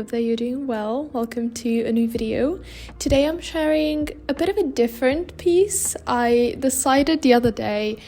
hope that you're doing well. Welcome to a new video. Today I'm sharing a bit of a different piece. I decided the other day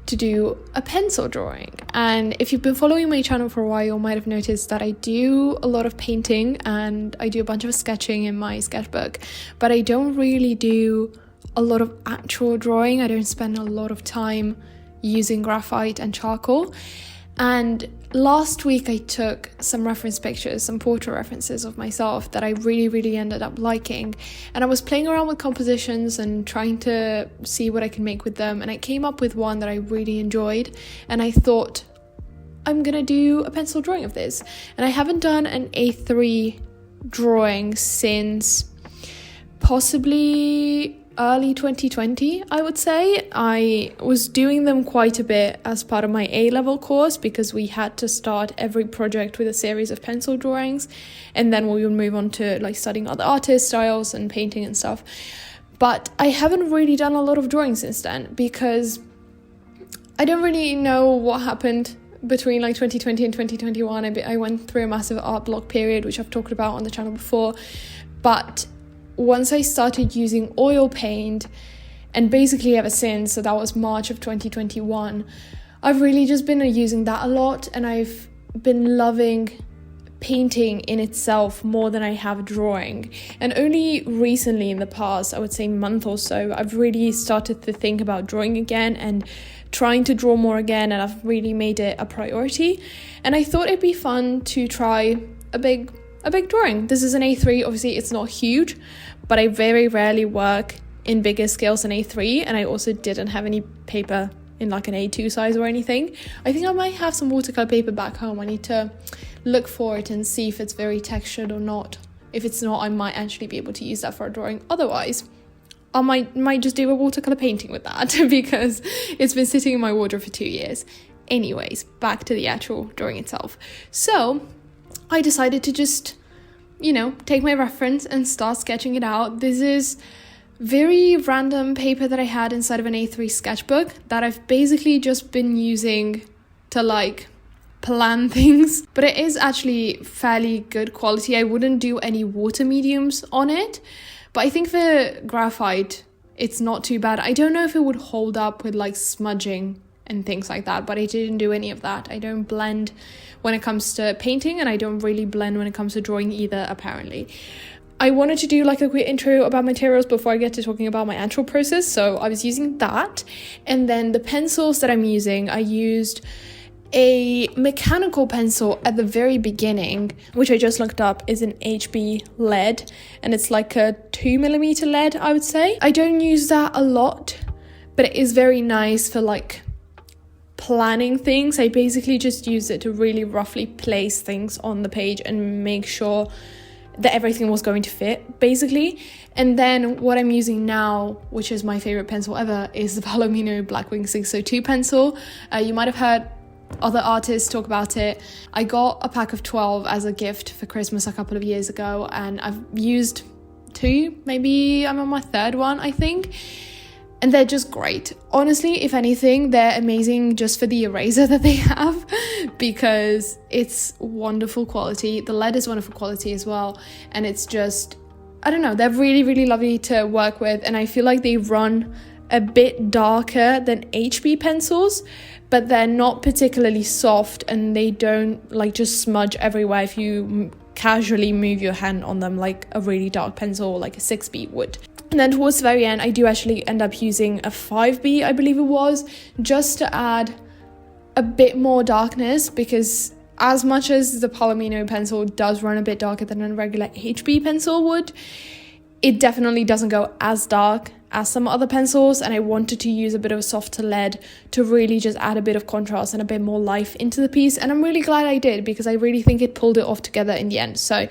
to do a pencil drawing, and if you've been following my channel for a while, you might have noticed that I do a lot of painting and I do a bunch of sketching in my sketchbook, but I don't really do a lot of actual drawing. I don't spend a lot of time using graphite and charcoal. And last week I took some reference pictures, some portrait references of myself that I really ended up liking, and I was playing around with compositions and trying to see what I can make with them, and I came up with one that I really enjoyed, and I thought I'm gonna do a pencil drawing of this. And I haven't done an A3 drawing since possibly early 2020, I would say. I was doing them quite a bit as part of my A-level course because we had to start every project with a series of pencil drawings, and then we would move on to like studying other artist styles and painting and stuff. But I haven't really done a lot of drawing since then because I don't really know what happened between like 2020 and 2021. I went through a massive art block period, which I've talked about on the channel before, but once I started using oil paint, and basically ever since, so that was March of 2021, I've really just been using that a lot, and I've been loving painting in itself more than I have drawing. And only recently, in the past, I would say month or so, I've really started to think about drawing again and trying to draw more again, and I've really made it a priority. And I thought it'd be fun to try a big drawing. This is an A3, obviously it's not huge, but I very rarely work in bigger scales than A3, and I also didn't have any paper in like an A2 size or anything. I think I might have some watercolor paper back home. I need to look for it and see if it's very textured or not. If it's not, I might actually be able to use that for a drawing. Otherwise, I might just do a watercolor painting with that because it's been sitting in my wardrobe for 2 years. Anyways, back to the actual drawing itself. So I decided to just, take my reference and start sketching it out. This is very random paper that I had inside of an A3 sketchbook that I've basically just been using to like plan things, but it is actually fairly good quality. I wouldn't do any water mediums on it, but I think for graphite, it's not too bad. I don't know if it would hold up with like smudging and things like that, but I didn't do any of that. I don't blend when it comes to painting, and I don't really blend when it comes to drawing either, apparently. I wanted to do like a quick intro about materials before I get to talking about my actual process, so I was using that. And then the pencils that I'm using, I used a mechanical pencil at the very beginning, which I just looked up is an HB lead, and it's like a 2mm lead, I would say. I don't use that a lot, but it is very nice for like planning things. I basically just use it to really roughly place things on the page and make sure that everything was going to fit, basically. And then what I'm using now, which is my favorite pencil ever, is the Palomino Blackwing 602 pencil. You might have heard other artists talk about it. I got a pack of 12 as a gift for Christmas a couple of years ago, and I've used 2, maybe I'm on my 3rd one, I think. And they're just great. Honestly, if anything, they're amazing just for the eraser that they have because it's wonderful quality. The lead is wonderful quality as well. And it's just, I don't know, they're really lovely to work with. And I feel like they run a bit darker than HB pencils, but they're not particularly soft, and they don't like just smudge everywhere if you casually move your hand on them like a really dark pencil like a 6B would. And then towards the very end, I do actually end up using a 5B, I believe it was, just to add a bit more darkness, because as much as the Palomino pencil does run a bit darker than a regular HB pencil would, it definitely doesn't go as dark as some other pencils, and I wanted to use a bit of a softer lead to really just add a bit of contrast and a bit more life into the piece, and I'm really glad I did because I really think it pulled it off together in the end. So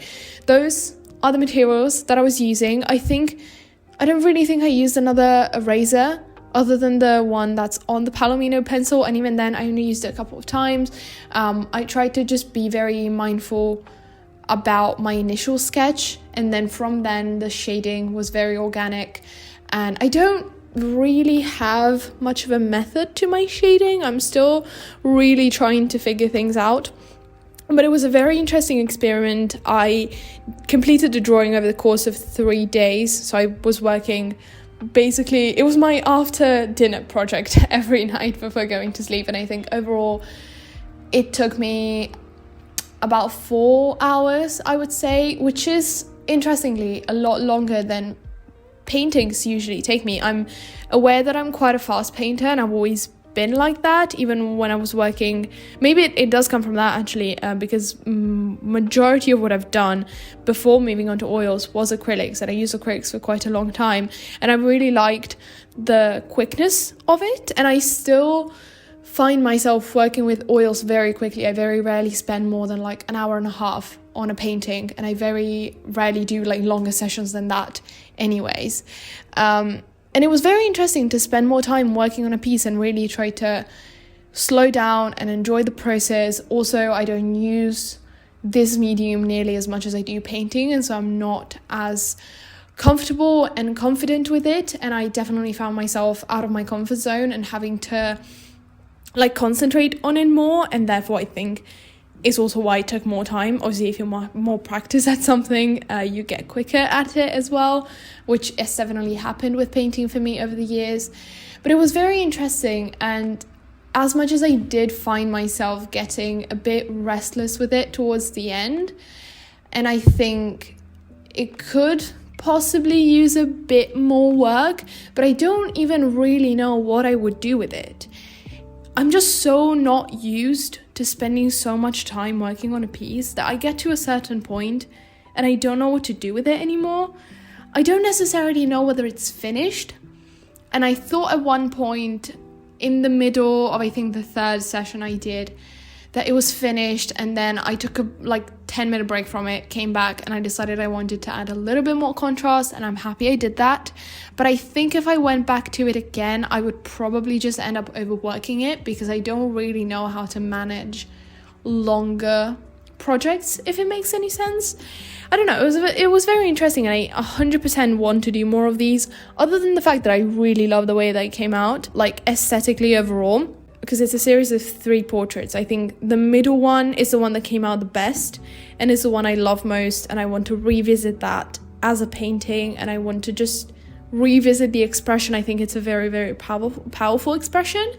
those are the materials that I was using. I don't really think I used another eraser other than the one that's on the Palomino pencil, and even then I only used it a couple of times. I tried to just be very mindful about my initial sketch, and then from then the shading was very organic, and I don't really have much of a method to my shading. I'm still really trying to figure things out. But it was a very interesting experiment. I completed the drawing over the course of 3 days. So I was working, basically, it was my after dinner project every night before going to sleep. And I think overall it took me about 4 hours, I would say, which is interestingly a lot longer than paintings usually take me. I'm aware that I'm quite a fast painter, and I've always been like that, even when I was working. Maybe it does come from that actually, because majority of what I've done before moving on to oils was acrylics, and I used acrylics for quite a long time, and I really liked the quickness of it, and I still find myself working with oils very quickly. I very rarely spend more than like an hour and a half on a painting, and I very rarely do like longer sessions than that anyways. And it was very interesting to spend more time working on a piece and really try to slow down and enjoy the process. Also, I don't use this medium nearly as much as I do painting, and so I'm not as comfortable and confident with it, and I definitely found myself out of my comfort zone and having to like concentrate on it more, and therefore I think it's also why it took more time. Obviously, if you're more practice at something, you get quicker at it as well, which has definitely happened with painting for me over the years. But it was very interesting, and as much as I did find myself getting a bit restless with it towards the end, and I think it could possibly use a bit more work, but I don't even really know what I would do with it. I'm just so not used to spending so much time working on a piece that I get to a certain point and I don't know what to do with it anymore. I don't necessarily know whether it's finished. And I thought at one point in the middle of, I think, the third session I did, that it was finished, and then I took a 10-minute break from it, came back, and I decided I wanted to add a little bit more contrast, and I'm happy I did that. But I think if I went back to it again, I would probably just end up overworking it, because I don't really know how to manage longer projects, if it makes any sense. I don't know, it was very interesting, and I 100% want to do more of these, other than the fact that I really love the way they came out, like aesthetically overall. Because it's a series of 3 portraits. I think the middle one is the one that came out the best, and is the one I love most, and I want to revisit that as a painting, and I want to just revisit the expression. I think it's a very, very powerful expression,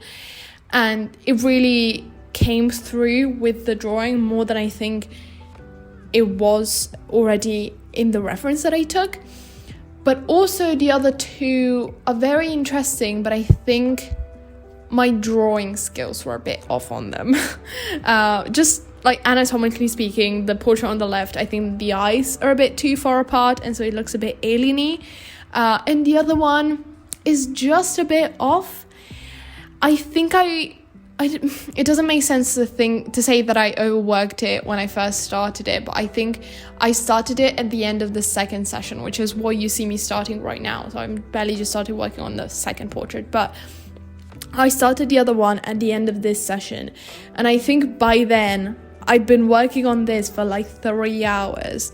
and it really came through with the drawing more than I think it was already in the reference that I took. But also the other 2 are very interesting, but I think my drawing skills were a bit off on them. Just like anatomically speaking, the portrait on the left, I think the eyes are a bit too far apart, and so it looks a bit alien-y. And the other one is just a bit off. I think it doesn't make sense to say that I overworked it when I first started it, but I think I started it at the end of the second session, which is what you see me starting right now. So I'm barely just started working on the second portrait, but I started the other one at the end of this session, and I think by then I'd been working on this for 3 hours,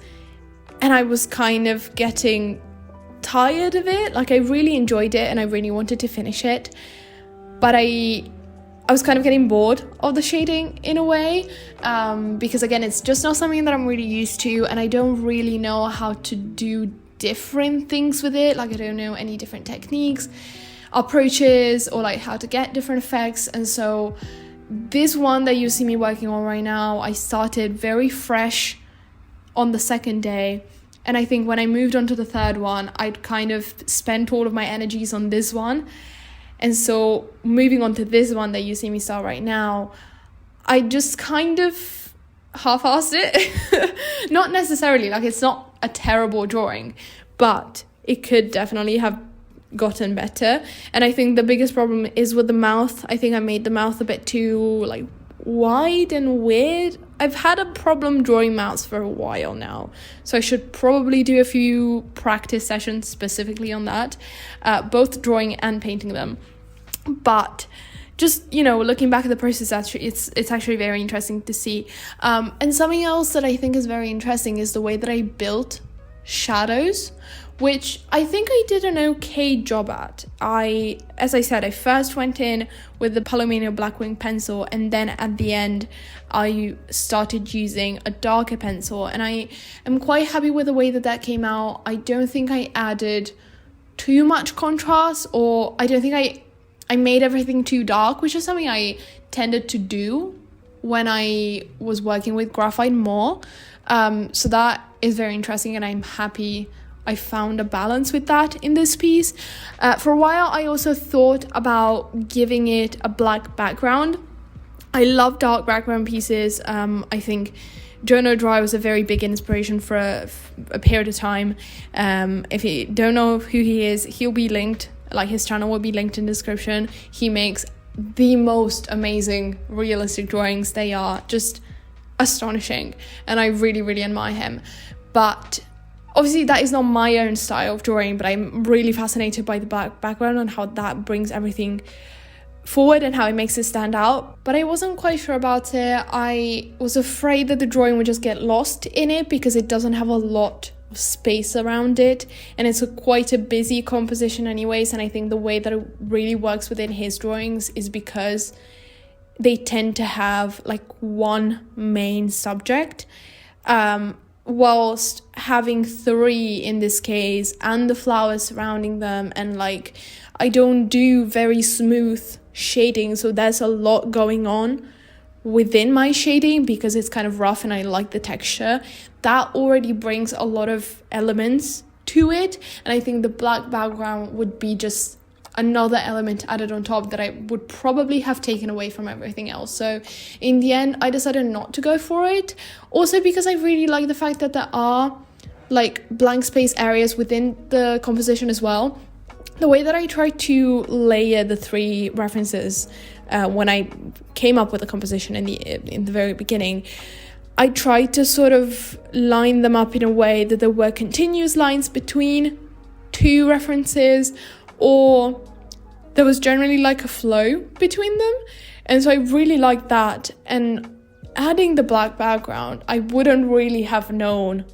and I was kind of getting tired of it. I really enjoyed it and I really wanted to finish it, but I was kind of getting bored of the shading in a way, because again, it's just not something that I'm really used to, and I don't really know how to do different things with it. I don't know any different techniques, approaches, or how to get different effects. And so this one that you see me working on right now, I started very fresh on the second day, and I think when I moved on to the third one, I'd kind of spent all of my energies on this one, and so moving on to this one that you see me start right now, I just kind of half-assed it. Not necessarily, it's not a terrible drawing, but it could definitely have gotten better. And I think the biggest problem is with the mouth. I think I made the mouth a bit too wide and weird. I've had a problem drawing mouths for a while now, so I should probably do a few practice sessions specifically on that, both drawing and painting them. But just, looking back at the process, actually, it's actually very interesting to see. And something else that I think is very interesting is the way that I built shadows which I think I did an okay job at. As I said, I first went in with the Palomino Blackwing pencil, and then at the end I started using a darker pencil, and I am quite happy with the way that came out. I don't think I added too much contrast, or I don't think I made everything too dark, which is something I tended to do when I was working with graphite more. So that is very interesting, and I'm happy I found a balance with that in this piece. For a while, I also thought about giving it a black background. I love dark background pieces. I think Jono Dry was a very big inspiration for a period of time. If you don't know who he is, he'll be linked, like his channel will be linked in the description. He makes the most amazing realistic drawings. They are just astonishing, and I really, really admire him. But obviously that is not my own style of drawing, but I'm really fascinated by the black background and how that brings everything forward and how it makes it stand out. But I wasn't quite sure about it. I was afraid that the drawing would just get lost in it because it doesn't have a lot of space around it, and it's quite a busy composition anyways. And I think the way that it really works within his drawings is because they tend to have like one main subject, whilst having three in this case, and the flowers surrounding them, and like I don't do very smooth shading, so there's a lot going on within my shading because it's kind of rough and I like the texture. That already brings a lot of elements to it, and I think the black background would be just another element added on top that I would probably have taken away from everything else. So in the end, I decided not to go for it. Also because I really like the fact that there are like blank space areas within the composition as well. The way that I tried to layer the three references when I came up with the composition in the very beginning, I tried to sort of line them up in a way that there were continuous lines between two references, or there was generally like a flow between them. And so I really liked that. And adding the black background, I wouldn't really have known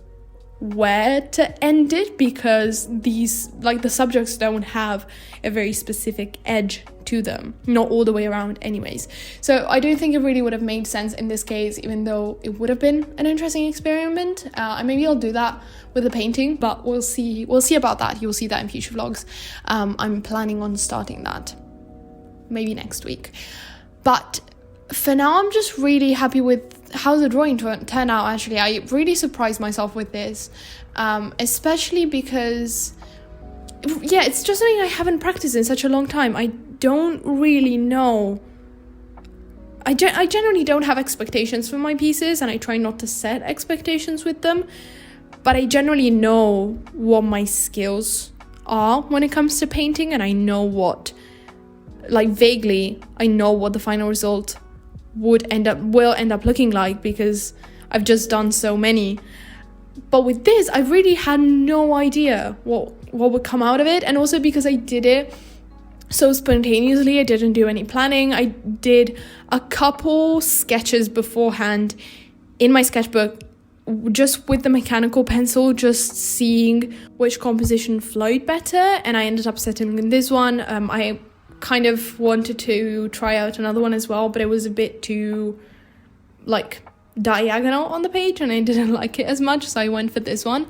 where to end it because these, like, the subjects don't have a very specific edge to them, not all the way around anyways. So I don't think it really would have made sense in this case, even though it would have been an interesting experiment. And maybe I'll do that with the painting, but we'll see about that. You'll see that in future vlogs. I'm planning on starting that maybe next week, but for now I'm just really happy with how the drawing turned out. Actually, I really surprised myself with this, especially because it's just something I haven't practiced in such a long time. I don't really know. I generally don't have expectations for my pieces, and I try not to set expectations with them, but I generally know what my skills are when it comes to painting, and I know what, like, vaguely I know what the final result will end up looking like because I've just done so many. But with this, I really had no idea what would come out of it, and also because I did it so spontaneously, I didn't do any planning. I did a couple sketches beforehand in my sketchbook just with the mechanical pencil, just seeing which composition flowed better, and I ended up settling in this one. I kind of wanted to try out another one as well, but it was a bit too like diagonal on the page and I didn't like it as much, so I went for this one.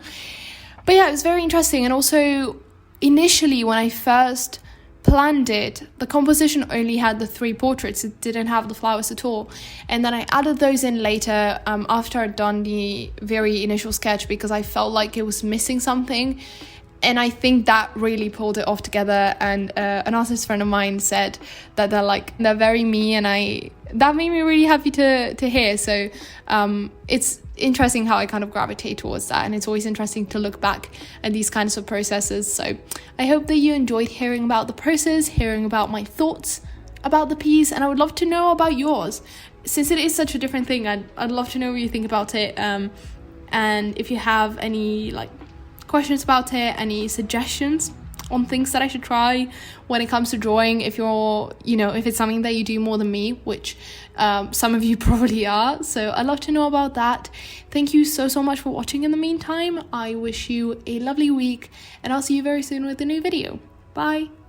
But yeah, it was very interesting. And also initially when I first planned it, the composition only had the three portraits, it didn't have the flowers at all, and then I added those in later after I'd done the very initial sketch because I felt like it was missing something. And I think that really pulled it off together. And an artist friend of mine said that they're very me, and that made me really happy to hear. So it's interesting how I kind of gravitate towards that, and it's always interesting to look back at these kinds of processes. So I hope that you enjoyed hearing about the process, hearing about my thoughts about the piece, and I would love to know about yours. Since it is such a different thing, I'd love to know what you think about it. And if you have any questions about it, any suggestions on things that I should try when it comes to drawing, if you're, you know, if it's something that you do more than me, which some of you probably are. So I'd love to know about that. Thank you so much for watching in the meantime. I wish you a lovely week, and I'll see you very soon with a new video. Bye.